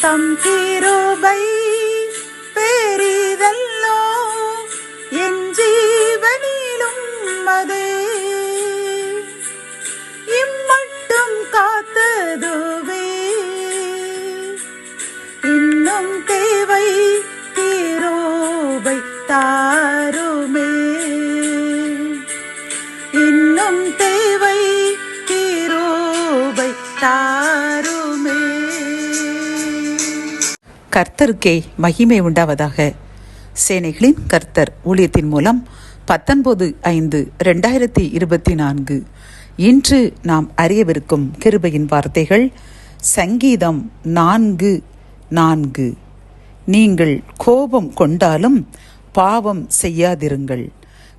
தம் கிருபை பெரிதல்லோ என் ஜீவனிலும் அதே இம்மட்டும் காத்ததுவே இன்னும் தேவை கிருபை தாருமே இன்னும் தேவை கிருபை தாருமே. கர்த்தருக்கே மகிமை உண்டாவதாக. சேனைகளின் கர்த்தர் ஊழியத்தின் மூலம் 19/5/2024 இன்று நாம் அறியவிருக்கும் கிருபையின் வார்த்தைகள். சங்கீதம் 4:4. நீங்கள் கோபம் கொண்டாலும் பாவம் செய்யாதிருங்கள்.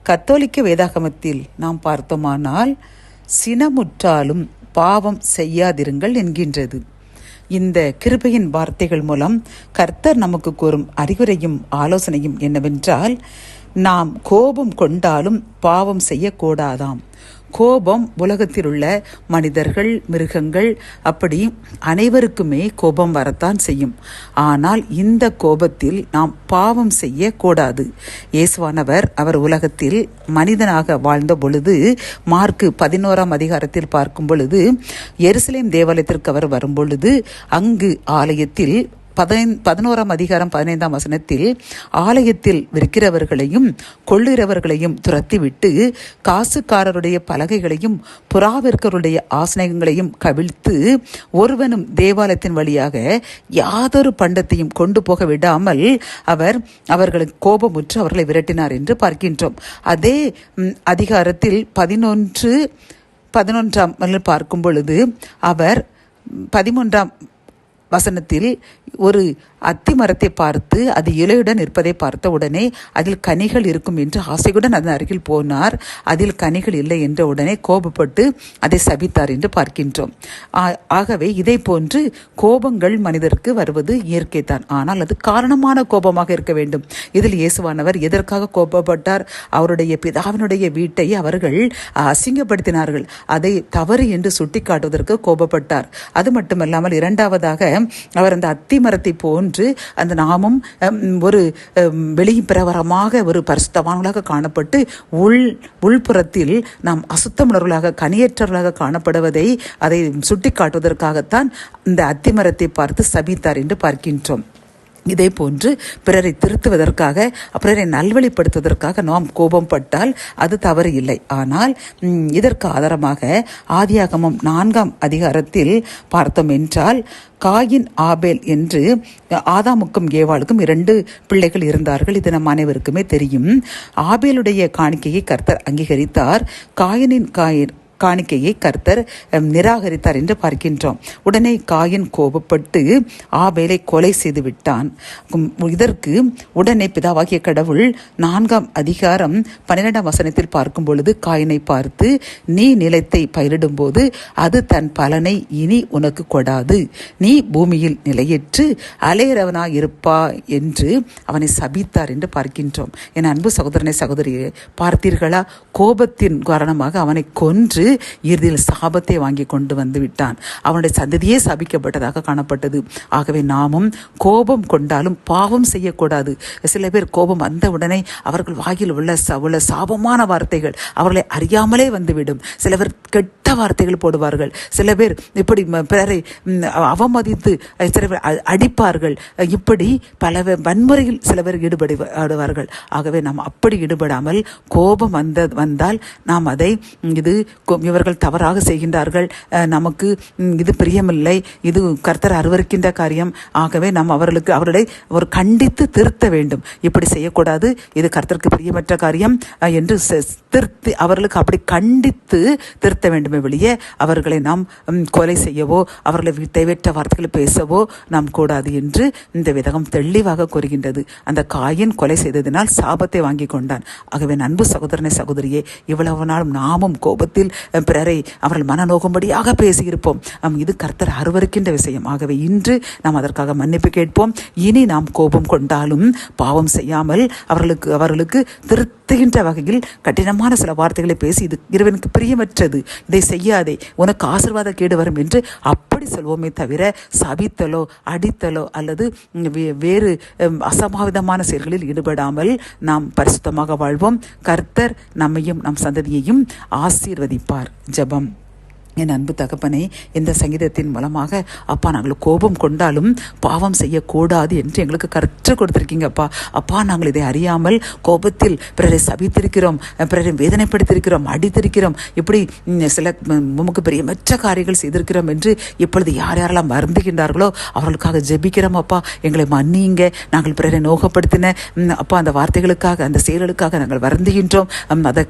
கத்தோலிக்க வேதாகமத்தில் நாம் பார்த்தோமானால் சினமுற்றாலும் பாவம் செய்யாதிருங்கள் என்கின்றது. இந்த கிருபையின் வார்த்தைகள் மூலம் கர்த்தர் நமக்கு கூறும் அறிவுரையும் ஆலோசனையும் என்னவென்றால், நாம் கோபம் கொண்டாலும் பாவம் செய்யக்கூடாதாம். கோபம் உலகத்தில் உள்ள மனிதர்கள், மிருகங்கள், அப்படி அனைவருக்குமே கோபம் வரத்தான் செய்யும். ஆனால் இந்த கோபத்தில் நாம் பாவம் செய்யக்கூடாது. இயேசுவானவர் அவர் உலகத்தில் மனிதனாக வாழ்ந்த பொழுது, மார்க்கு 11 பார்க்கும் பொழுது, எருசலேம் தேவாலயத்திற்கு அவர் வரும் பொழுது அங்கு ஆலயத்தில் 11:15 ஆலயத்தில் விற்கிறவர்களையும் கொள்ளுகிறவர்களையும் துரத்திவிட்டு காசுக்காரருடைய பலகைகளையும் புறாவிற்கருடைய ஆசனங்களையும் கவிழ்த்து ஒருவனும் தேவாலயத்தின் வழியாக யாதொரு பண்டத்தையும் கொண்டு போக விடாமல் அவர்களுக்கு கோபமுற்று அவர்களை விரட்டினார் என்று பார்க்கின்றோம். அதே அதிகாரத்தில் 11 பார்க்கும் பொழுது அவர் 13 வசனத்தில் ஒரு அத்தி மரத்தை பார்த்து அது இலையுடன் இருப்பதை பார்த்த உடனே அதில் கனிகள் இருக்கும் என்று ஆசையுடன் அதன் அருகில் போனார். அதில் கனிகள் இல்லை என்ற உடனே கோபப்பட்டு அதை சபித்தார் என்று பார்க்கின்றோம். ஆகவே இதை போன்று கோபங்கள் மனிதருக்கு வருவது இயற்கைத்தான். ஆனால் அது காரணமான கோபமாக இருக்க வேண்டும். இதில் இயேசுவானவர் எதற்காக கோபப்பட்டார்? அவருடைய பிதாவினுடைய வீட்டை அவர்கள் அசிங்கப்படுத்தினார்கள். அதை தவறு என்று சுட்டி காட்டுவதற்கு கோபப்பட்டார். அது மட்டுமல்லாமல் இரண்டாவதாக அவர் அந்த அத்தி மரத்தை போன்று அந்த நாமும் ஒரு வெளிப்பிரவரமாக ஒரு பரிசுத்தவான்களாக காணப்பட்டு உள்புறத்தில் நாம் அசுத்தமுணர்வுகளாக கனியற்றவர்களாக காணப்படுவதை அதை சுட்டி காட்டுவதற்காகத்தான் இந்த அத்தி மரத்தை பார்த்து சபித்தார் என்று பார்க்கின்றோம். இதே போன்று பிறரை திருத்துவதற்காக, பிறரை நல்வழிப்படுத்துவதற்காக நாம் கோபம் பட்டால் அது தவறு இல்லை. ஆனால் இதற்கு ஆதாரமாக ஆதியாகமம் 4 பார்த்தோம் என்றால், காயின் ஆபேல் என்று ஆதாமுக்கும் ஏவாளுக்கும் 2 பிள்ளைகள் இருந்தார்கள். இது நம் அனைவருக்குமே தெரியும். ஆபேலுடைய காணிக்கையை கர்த்தர் அங்கீகரித்தார். காயினின் காணிக்கையை கர்த்தர் நிராகரித்தார் என்று பார்க்கின்றோம். உடனே காயின் கோபப்பட்டு ஆபேலை கொலை செய்து விட்டான். இதற்கு உடனே பிதாவாகிய கடவுள் 4 பார்க்கும் பொழுது காயினை பார்த்து, நீ நிலத்தை பயிரிடும் போது அது தன் பலனை இனி உனக்கு கொடாது, நீ பூமியில் நிலையற்று அலையறவனாய் இருப்பா என்று அவனை சபித்தார் என்று பார்க்கின்றோம். என் அன்பு சகோதரனை சகோதரியை பார்த்தீர்களா? கோபத்தின் காரணமாக அவனை கொன்று இறுதியில் சாபத்தை வாங்கி கொண்டு வந்து விட்டான். அவனுடைய சந்ததியே சாபிக்கப்பட்டதாக காணப்பட்டது. ஆகவே நாமும் கோபம் கொண்டாலும் பாவம் செய்யக்கூடாது. சில பேர் கோபம் வந்த உடனே அவர்கள் வாயில் உள்ள சாபமான வார்த்தைகள் அவர்களை அறியாமலே வந்துவிடும். சில பேர் கெட்ட வார்த்தைகள் போடுவார்கள். சில பேர் இப்படி பிறரை அவமதித்து சில பேர் அடிப்பார்கள். இப்படி பல வன்முறையில் சில பேர் ஈடுபடுவார்கள். ஆகவே நாம் அப்படி ஈடுபடாமல் கோபம் வந்தால் நாம் அதை இவர்கள் தவறாக செய்கின்றார்கள், நமக்கு இது பிரியமில்லை, இது கர்த்தர் அருவருக்கின்ற காரியம், ஆகவே நாம் அவர்களை கண்டித்து திருத்த வேண்டும். இப்படி செய்யக்கூடாது, இது கர்த்தருக்கு பிரியமற்ற காரியம் என்று திருத்தி அவர்களுக்கு அப்படி கண்டித்து திருத்த வேண்டுமே வெளியே அவர்களை நாம் கொலை செய்யவோ அவர்களை தேவையற்ற வார்த்தைகளை பேசவோ நாம் கூடாது என்று இந்த வேதகம் தெளிவாக கூறுகின்றது. அந்த காயின் கொலை செய்ததினால் சாபத்தை வாங்கி கொண்டான். ஆகவே அன்பு சகோதரனை சகோதரியே, இவ்வளவு நாளும் நாமும் கோபத்தில் பிறரை அவர்கள் மனநோகும்படியாக பேசியிருப்போம். இது கர்த்தர் அருவருக்கின்ற விஷயம். ஆகவே இன்று நாம் அதற்காக மன்னிப்பு கேட்போம். இனி நாம் கோபம் கொண்டாலும் பாவம் செய்யாமல் அவர்களுக்கு திருத்துகின்ற வகையில் கடினமான சில வார்த்தைகளை பேசி, இது இறைவனுக்கு பிரியமற்றது, இதை செய்யாதே, உனக்கு ஆசீர்வாத கேடு வரும் என்று அப்படி அப்படி சொல்வோமே தவிர சபித்தலோ அடித்தலோ அல்லது வேறு அசம்பாவிதமான செயல்களில் ஈடுபடாமல் நாம் பரிசுத்தமாக வாழ்வோம். கர்த்தர் நம்மையும் நம் சந்ததியையும் ஆசீர்வதிப்பார். ஜெபம். என் அன்பு தகப்பனே, இந்த சங்கீதத்தின் மூலமாக அப்பா நாங்கள் கோபம் கொண்டாலும் பாவம் செய்யக்கூடாது என்று எங்களுக்கு கற்றுக் கொடுத்துருக்கீங்கப்பா. அப்பா நாங்கள் இதை அறியாமல் கோபத்தில் பிறரை சபித்திருக்கிறோம், பிறரை வேதனைப்படுத்தியிருக்கிறோம், அடித்திருக்கிறோம், இப்படி சில உமக்கு பெரியமற்ற காரியங்கள் செய்திருக்கிறோம் என்று இப்பொழுது யார் யாரெல்லாம் வருந்துகின்றார்களோ அவர்களுக்காக ஜெபிக்கிறோம் அப்பா. எங்களை மன்னியுங்க. நாங்கள் பிறரை நோகப்படுத்தின அப்பா அந்த வார்த்தைகளுக்காக அந்த செயல்களுக்காக நாங்கள் வருந்துகின்றோம்.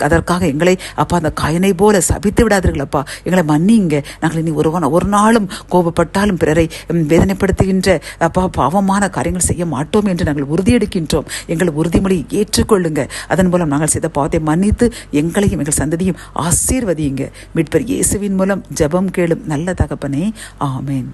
அதற்காக எங்களை அப்பா அந்த காயினை போல சபித்து விடாதீர்கள் அப்பா. எங்களை மன்னிங்க. நாங்கள் இனி ஒரு நாளும் கோபப்பட்டாலும் பிறரை வேதனைப்படுத்துகின்ற அப்பா பாவமான காரியங்கள் செய்ய மாட்டோம் என்று நாங்கள் உறுதியெடுக்கின்றோம். எங்கள் உறுதிமொழியை ஏற்றுக்கொள்ளுங்க. அதன் மூலம் நாங்கள் செய்த பாவத்தை மன்னித்து எங்களையும் எங்கள் சந்ததியும் ஆசீர்வதியுங்க. மீட்பர் இயேசுவின் மூலம் ஜெபம் கேளும் நல்ல தகப்பனே. ஆமேன்.